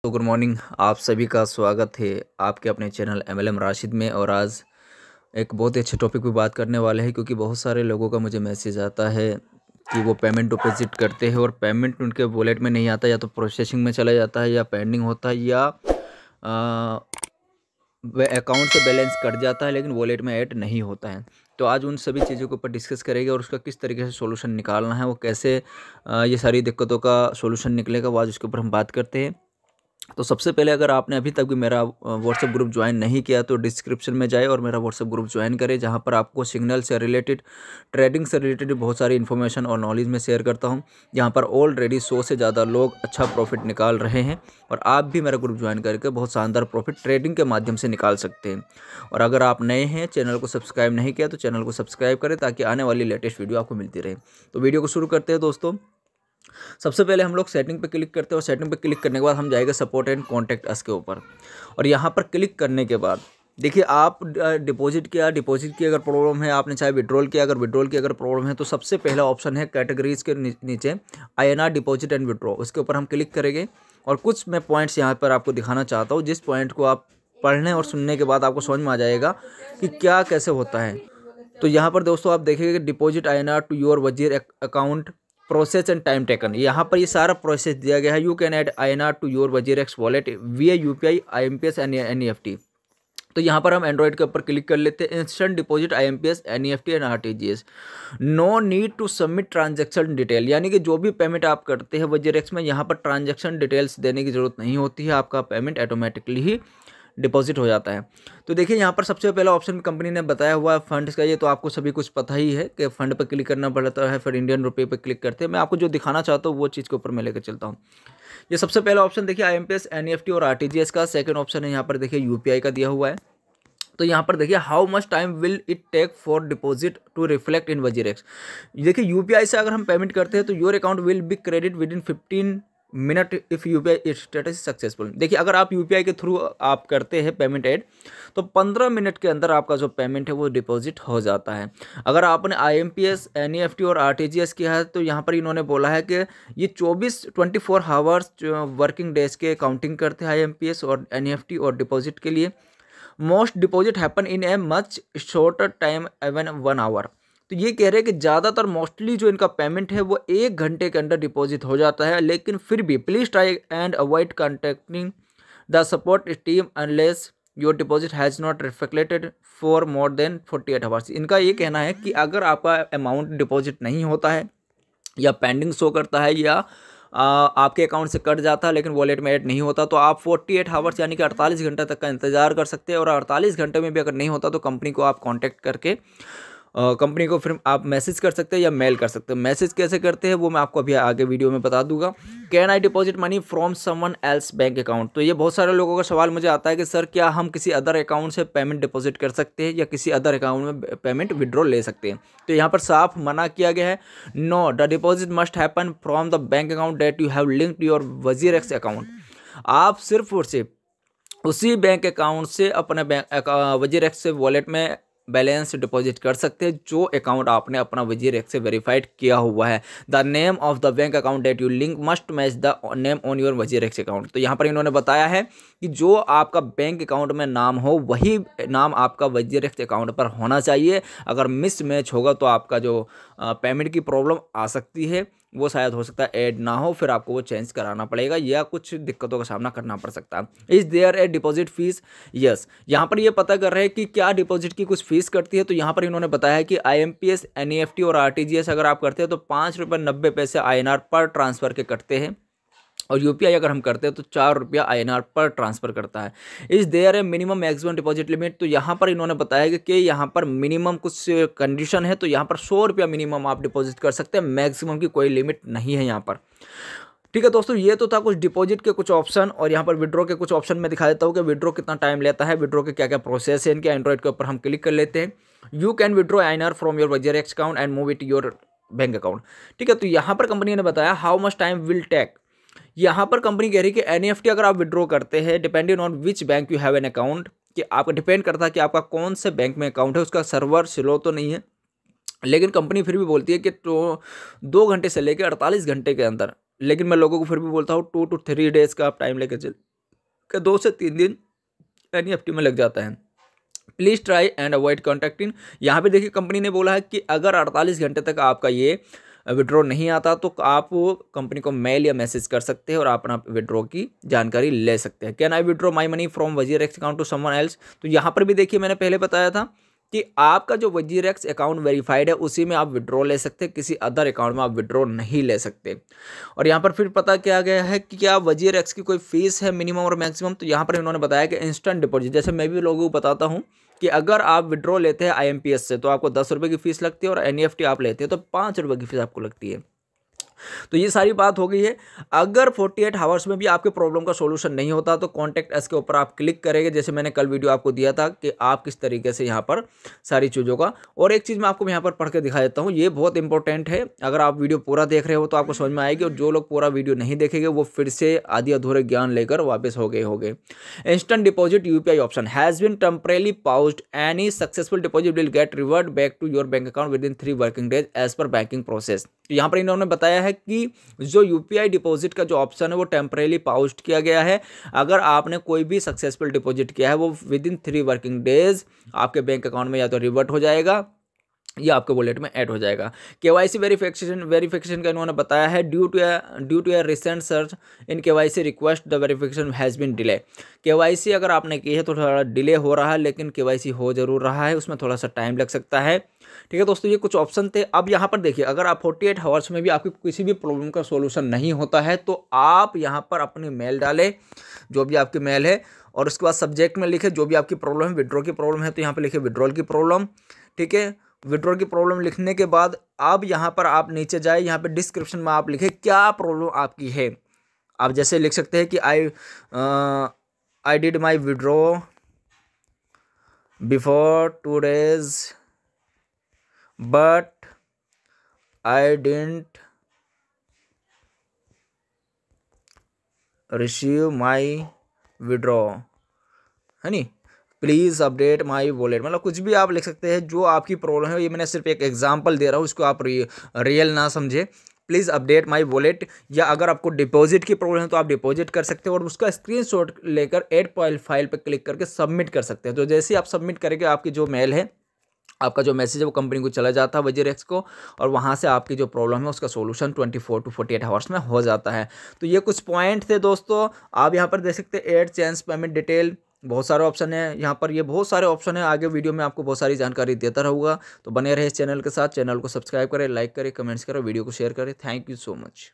तो good morning, आप सभी का स्वागत है आपके अपने चैनल एमएलएम राशिद में। और आज एक बहुत ही अच्छे टॉपिक पे बात करने वाले हैं, क्योंकि बहुत सारे लोगों का मुझे मैसेज आता है कि वो पेमेंट डिपॉजिट करते हैं और पेमेंट उनके वॉलेट में नहीं आता, या तो प्रोसेसिंग में चला जाता है या पेंडिंग होता है, या अकाउंट से बैलेंस कट जाता है लेकिन वॉलेट में ऐड नहीं होता है। तो आज उन सभी चीज़ों के ऊपर डिस्कस करेंगे और उसका किस तरीके से सॉल्यूशन निकालना है, वो कैसे ये सारी दिक्कतों का सॉल्यूशन निकलेगा, वो आज उसके ऊपर हम बात करते हैं। तो सबसे पहले, अगर आपने अभी तक भी मेरा व्हाट्सएप ग्रुप ज्वाइन नहीं किया तो डिस्क्रिप्शन में जाए और मेरा व्हाट्सएप ग्रुप ज्वाइन करें, जहां पर आपको सिग्नल से रिलेटेड, ट्रेडिंग से रिलेटेड बहुत सारी इन्फॉर्मेशन और नॉलेज में शेयर करता हूं, जहां पर ऑलरेडी 100 से ज़्यादा लोग अच्छा प्रॉफिट निकाल रहे हैं। और आप भी मेरा ग्रुप ज्वाइन करके बहुत शानदार प्रॉफिट ट्रेडिंग के माध्यम से निकाल सकते हैं। और अगर आप नए हैं, चैनल को सब्सक्राइब नहीं किया तो चैनल को सब्सक्राइब करें, ताकि आने वाली लेटेस्ट वीडियो आपको मिलती रहे। तो वीडियो को शुरू करते हैं दोस्तों। सबसे पहले हम लोग सेटिंग पे क्लिक करते हैं और सेटिंग पे क्लिक करने के बाद हम जाएंगे सपोर्ट एंड कॉन्टैक्ट अस के ऊपर। और यहाँ पर क्लिक करने के बाद देखिए, आप डिपॉजिट की अगर प्रॉब्लम है, आपने चाहे विड्रॉल किया, अगर विड्रॉल की अगर प्रॉब्लम है, तो सबसे पहला ऑप्शन है कैटेगरीज के नीचे INR डिपॉजिट एंड विड्रॉ, उसके ऊपर हम क्लिक करेंगे। और कुछ मैं पॉइंट्स यहाँ पर आपको दिखाना चाहता हूँ, जिस पॉइंट को आप पढ़ने और सुनने के बाद आपको समझ में आ जाएगा कि क्या कैसे होता है। तो यहाँ पर दोस्तों आप देखेंगे deposit INR to your Wazir account, process and time taken. यहाँ पर ये सारा प्रोसेस दिया गया है। You can add INR to your WazirX wallet via UPI, IMPS and NEFT। तो यहाँ पर हम एंड्रॉइड के ऊपर क्लिक कर लेते हैं। Instant deposit, IMPS, NEFT and RTGS। No need to submit transaction detail, यानी कि जो भी पेमेंट आप करते हैं वजीरेक्स में, यहाँ पर ट्रांजैक्शन डिटेल्स देने की जरूरत नहीं होती है, आपका पेमेंट ऑटोमेटिकली ही डिपॉजिट हो जाता है। तो देखिए, यहाँ पर सबसे पहला ऑप्शन कंपनी ने बताया हुआ है फंड्स का। ये तो आपको सभी कुछ पता ही है कि फंड पर क्लिक करना पड़ता है, फिर इंडियन रुपये पर क्लिक करते हैं। मैं आपको जो दिखाना चाहता हूँ वो चीज़ के ऊपर मैं लेकर चलता हूँ। ये सबसे पहला ऑप्शन देखिए IMPS, NEFT और RTGS का। सेकंड ऑप्शन है यहाँ पर देखिए UPI का दिया हुआ है। तो यहाँ पर देखिए how much time will it take for deposit to reflect in WazirX. देखिए UPI से अगर हम पेमेंट करते हैं तो your account will be credit within 15 minute if UPI status successful. देखिए, अगर आप UPI के थ्रू आप करते हैं पेमेंट ऐड, तो 15 मिनट के अंदर आपका जो पेमेंट है वो डिपॉजिट हो जाता है। अगर आपने IMPS, NEFT और RTGS किया है, तो यहाँ पर इन्होंने बोला है कि ये 24 आवर्स वर्किंग डेज के काउंटिंग करते हैं IMPS और NEFT और डिपॉजिट के लिए। Most deposit happen in a much shorter time even 1 hour. तो ये कह रहे हैं कि ज़्यादातर मोस्टली जो इनका पेमेंट है वो 1 घंटे के अंदर डिपॉजिट हो जाता है। लेकिन फिर भी please try and avoid contacting the support team unless your deposit has not reflected for more than 48 hours. इनका ये कहना है कि अगर आपका अमाउंट डिपॉजिट नहीं होता है, या पेंडिंग शो करता है, या आपके अकाउंट से कट जाता है लेकिन वॉलेट में ऐड नहीं होता, तो आप 48 आवर्स यानी कि 48 घंटे तक का इंतजार कर सकते हैं। और 48 घंटे में भी अगर नहीं होता तो कंपनी को आप कांटेक्ट करके कंपनी को फिर आप मैसेज कर सकते हैं या मेल कर सकते हैं। मैसेज कैसे करते हैं वो मैं आपको अभी आगे वीडियो में बता दूंगा। Can I deposit money from someone else bank account. तो ये बहुत सारे लोगों का सवाल मुझे आता है कि सर, क्या हम किसी अदर अकाउंट से पेमेंट डिपॉजिट कर सकते हैं या किसी अदर अकाउंट में पेमेंट विड्रॉ ले सकते हैं? तो यहाँ पर साफ मना किया गया है। No, the deposit must happen from the bank account that you have linked your WazirX account. आप सिर्फ और सिर्फ उसी बैंक अकाउंट से अपने बैंक वजीरेक्स से वॉलेट में बैलेंस डिपॉजिट कर सकते हैं जो अकाउंट आपने अपना वजीरेक्स से वेरीफाइड किया हुआ है। The name of the bank account that you link must match the name on your WazirX account. तो यहाँ पर इन्होंने बताया है कि जो आपका बैंक अकाउंट में नाम हो वही नाम आपका वजीरेक्स अकाउंट पर होना चाहिए। अगर मिस मैच होगा तो आपका जो पेमेंट की प्रॉब्लम आ सकती है वो शायद हो सकता है ऐड ना हो, फिर आपको वो चेंज कराना पड़ेगा या कुछ दिक्कतों का सामना करना पड़ सकता है। Is there a deposit fee? Yes. यहाँ पर ये पता कर रहे हैं कि क्या डिपॉजिट की कुछ फीस कटती है। तो यहाँ पर इन्होंने बताया है कि IMPS, NEFT और RTGS अगर आप करते हैं तो 5 रुपये 90 पैसे INR पर ट्रांसफ़र के कटते हैं, और UPI अगर हम करते हैं तो 4 रुपया INR पर ट्रांसफ़र करता है। Is there a minimum maximum deposit limit? तो यहाँ पर इन्होंने बताया कि यहाँ पर मिनिमम कुछ कंडीशन है, तो यहाँ पर 100 रुपया मिनिमम आप डिपॉजिट कर सकते हैं, मैक्सिमम की कोई लिमिट नहीं है यहाँ पर। ठीक है दोस्तों, ये तो था कुछ डिपॉजिट के कुछ ऑप्शन। और यहाँ पर विड्रॉ के कुछ ऑप्शन मैं दिखा देता हूँ कि विड्रॉ कितना टाइम लेता है, विड्रॉ के क्या क्या प्रोसेस है इनके। एंड्रॉइड के ऊपर हम क्लिक कर लेते हैं। You can withdraw INR from your WazirX account and move it your bank account. ठीक है, तो यहाँ पर कंपनी ने बताया how much time will take. यहाँ पर कंपनी कह रही है कि NEFT अगर आप विड्रॉ करते हैं depending on which bank you have an account, कि आपका डिपेंड करता है कि आपका कौन से बैंक में अकाउंट है, उसका सर्वर स्लो तो नहीं है। लेकिन कंपनी फिर भी बोलती है कि तो 2 घंटे से लेकर 48 घंटे के अंदर, लेकिन मैं लोगों को फिर भी बोलता हूँ 2 to 3 डेज़ का आप टाइम लेकर का 2 से 3 दिन एनईएफटी में लग जाता है। Please try and avoid contacting. यहाँ पे देखिए कंपनी ने बोला है कि अगर 48 घंटे तक आपका ये विड्रॉ नहीं आता तो आप कंपनी को मेल या मैसेज कर सकते हैं और आप अपना विड्रॉ की जानकारी ले सकते हैं। Can I withdraw my money from WazirX account to someone else. तो यहाँ पर भी देखिए मैंने पहले बताया था कि आपका जो वजीरेक्स अकाउंट वेरीफाइड है उसी में आप विड्रॉ ले सकते हैं, किसी अदर अकाउंट में आप विड्रॉ नहीं ले सकते। और यहाँ पर फिर पता किया गया है कि क्या वजीरेक्स की कोई फीस है मिनिमम और मैक्सिमम। तो यहाँ पर इन्होंने बताया कि इंस्टेंट डिपॉजिट, जैसे मैं भी लोगों को बताता हूँ कि अगर आप विड्रॉ लेते हैं आईएमपीएस से तो आपको 10 रुपये की फीस लगती है, और एनईएफटी आप लेते हैं तो 5 रुपये की फीस आपको लगती है। तो ये सारी बात हो गई है। अगर 48 आवर्स में भी आपके प्रॉब्लम का सॉल्यूशन नहीं होता तो कॉन्टैक्ट अस के ऊपर आप क्लिक करेंगे, जैसे मैंने कल वीडियो आपको दिया था कि आप किस तरीके से यहाँ पर सारी चीज़ों का। और एक चीज़ मैं आपको यहाँ पर पढ़ के दिखा देता हूँ, ये बहुत इंपॉर्टेंट है। अगर आप वीडियो पूरा देख रहे हो तो आपको समझ में आएगी, और जो लोग पूरा वीडियो नहीं देखेंगे वो फिर से आधी अधूरे ज्ञान लेकर वापस हो गए। Instant deposit UPI option has been temporarily paused. Any successful deposit will get revert back to your bank account within 3 working days as per banking process. यहाँ पर इन्होंने बताया है कि जो यूपीआई डिपॉजिट का जो ऑप्शन है वो टेम्परेली पाउज्ड किया गया है। अगर आपने कोई भी सक्सेसफुल डिपॉजिट किया है वो विद इन 3 वर्किंग डेज आपके बैंक अकाउंट में या तो रिवर्ट हो जाएगा या आपके वॉलेट में ऐड हो जाएगा। केवाईसी वेरिफिकेशन का इन्होंने बताया है due to a recent search in KYC request the verification has been delay. KYC अगर आपने की है तो थोड़ा डिले हो रहा है, लेकिन केवाईसी हो जरूर रहा है, उसमें थोड़ा सा टाइम लग सकता है। ठीक है दोस्तों, ये कुछ ऑप्शन थे। अब यहाँ पर देखिए, अगर आप 48 आवर्स में भी आपकी किसी भी प्रॉब्लम का सॉल्यूशन नहीं होता है तो आप यहाँ पर अपनी मेल डालें, जो भी आपकी मेल है, और उसके बाद सब्जेक्ट में लिखे जो भी आपकी प्रॉब्लम है। विड्रॉ की प्रॉब्लम है तो यहाँ पर लिखे विड्रॉल की प्रॉब्लम। ठीक है, विड्रॉ की प्रॉब्लम लिखने के बाद अब यहाँ पर आप नीचे जाए, यहाँ पे डिस्क्रिप्शन में आप लिखे क्या प्रॉब्लम आपकी है। आप जैसे लिख सकते हैं कि I did my withdraw before 2 days but I didn't receive my withdraw, है नी, प्लीज़ अपडेट माई वॉलेट। मतलब कुछ भी आप लिख सकते हैं जो आपकी प्रॉब्लम है। ये मैंने सिर्फ एक एग्जांपल दे रहा हूँ, इसको आप रियल ना समझे। प्लीज़ अपडेट माई वॉलेट, या अगर आपको डिपॉजिट की प्रॉब्लम है तो आप डिपॉजिट कर सकते हो और उसका स्क्रीनशॉट लेकर ऐड फाइल पर क्लिक करके सबमिट कर सकते हैं। तो जैसे ही आप सबमिट करेंगे आपकी जो मेल है, आपका जो मैसेज है वो कंपनी को चला जाता है वजीरेक्स को, और वहाँ से आपकी जो प्रॉब्लम है उसका सॉल्यूशन 24 to 48 आवर्स में हो जाता है। तो ये कुछ पॉइंट थे दोस्तों। आप यहाँ पर देख सकते हैं ऐड चेंज पेमेंट डिटेल, बहुत सारे ऑप्शन है यहाँ पर, ये बहुत सारे ऑप्शन है। आगे वीडियो में आपको बहुत सारी जानकारी देता रहूँगा, तो बने रहे इस चैनल के साथ। चैनल को सब्सक्राइब करें, लाइक करें, कमेंट्स करें, वीडियो को शेयर करें। Thank you so much.